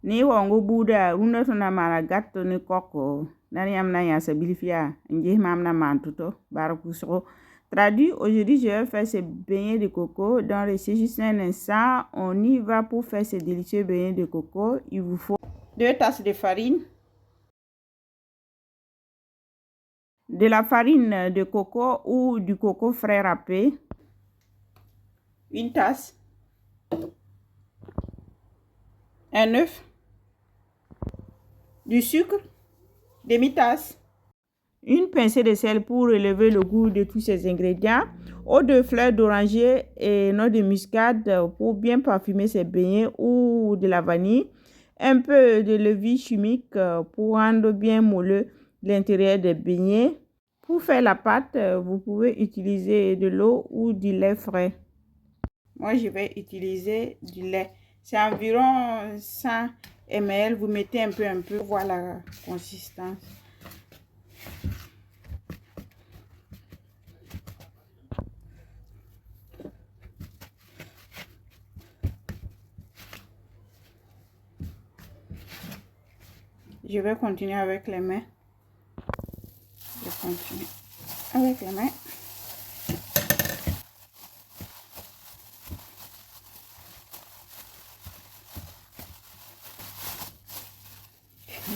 Ni wongo buda runa tuna mara gatto ni koko. Nani amna ya sabilifia. Nje mamna mantuto. Barakuso. Traduit, aujourd'hui je vais faire ces beignets de coco. Donc restez juste un instant. On y va pour faire ces délicieux beignets de coco. Il vous faut 2 tasses de farine. De la farine de coco ou du coco frais râpé. 1 tasse. Un œuf. Du sucre. Demi-tasse. Une pincée de sel pour relever le goût de tous ces ingrédients. Eau de fleurs d'oranger et noix de muscade pour bien parfumer ces beignets ou de la vanille. Un peu de levure chimique pour rendre bien moelleux l'intérieur des beignets. Pour faire la pâte, vous pouvez utiliser de l'eau ou du lait frais. Moi, je vais utiliser du lait. C'est environ 100 ml. Vous mettez un peu, voir la consistance. Je vais continuer avec les mains. Je continue avec les mains.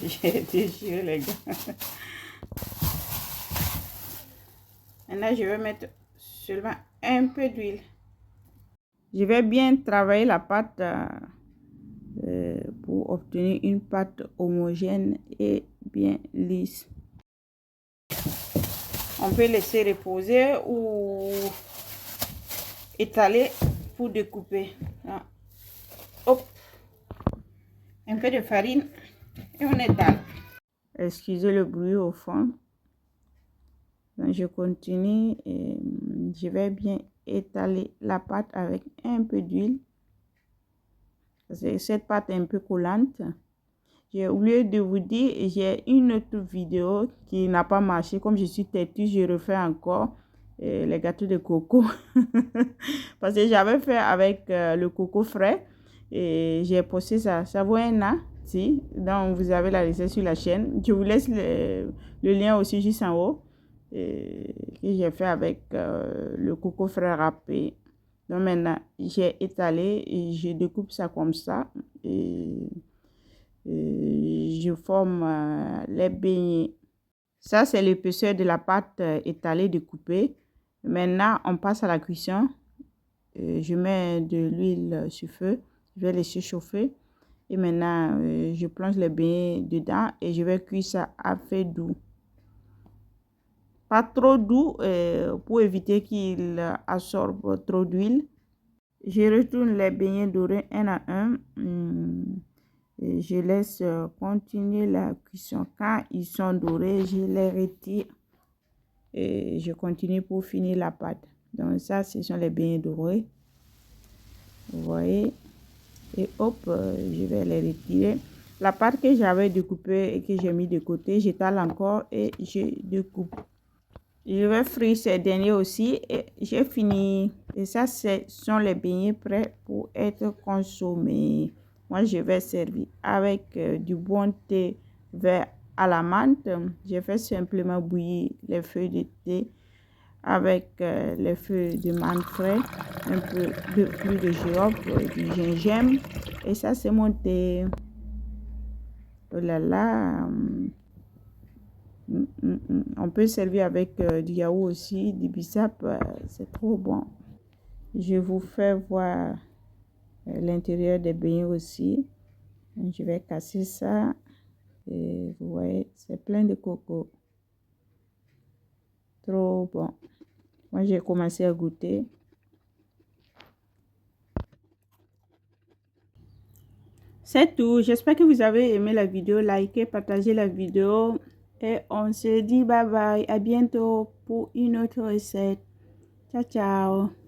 J'ai déchiré les gars. Maintenant, je vais mettre seulement un peu d'huile. Je vais bien travailler la pâte pour obtenir une pâte homogène et bien lisse. On peut laisser reposer ou étaler pour découper. Ah. Hop. Un peu de farine et on étale. Excusez le bruit au fond. Donc, je continue et je vais bien étaler la pâte avec un peu d'huile. Cette pâte est un peu collante. J'ai oublié de vous dire, j'ai une autre vidéo qui n'a pas marché. Comme je suis têtue, je refais encore les gâteaux de coco. Parce que j'avais fait avec le coco frais et j'ai posté ça. Ça vaut un an. Si. Donc, vous avez la recette sur la chaîne. Je vous laisse le lien aussi juste en haut. Que j'ai fait avec le coco frais râpé. Donc, maintenant, j'ai étalé et je découpe ça comme ça. Et je forme les beignets. Ça, c'est l'épaisseur de la pâte étalée découpée. Maintenant, on passe à la cuisson. Je mets de l'huile sur feu. Je vais laisser chauffer. Et maintenant, je plonge les beignets dedans et je vais cuire ça à feu doux. Pas trop doux pour éviter qu'il absorbe trop d'huile. Je retourne les beignets dorés un à un. Et je laisse continuer la cuisson. Quand ils sont dorés, je les retire. Et je continue pour finir la pâte. Donc ça, ce sont les beignets dorés. Vous voyez. Et hop, je vais les retirer. La pâte que j'avais découpée et que j'ai mis de côté, j'étale encore et je découpe. Je vais frire ces derniers aussi et j'ai fini. Et ça, ce sont les beignets prêts pour être consommés. Moi, je vais servir avec du bon thé vert à la menthe. Je fais simplement bouillir les feuilles de thé avec les feuilles de menthe frais, un peu de plus de girofle, du gingembre. Et ça, c'est mon thé. Oh là là. On peut servir avec du yaourt aussi, du bissap, c'est trop bon. Je vous fais voir l'intérieur des beignets aussi. Je vais casser ça. Et vous voyez, c'est plein de coco. Trop bon. Moi, j'ai commencé à goûter. C'est tout. J'espère que vous avez aimé la vidéo. Likez, partagez la vidéo. Et on se dit bye bye. À bientôt pour une autre recette. Ciao, ciao.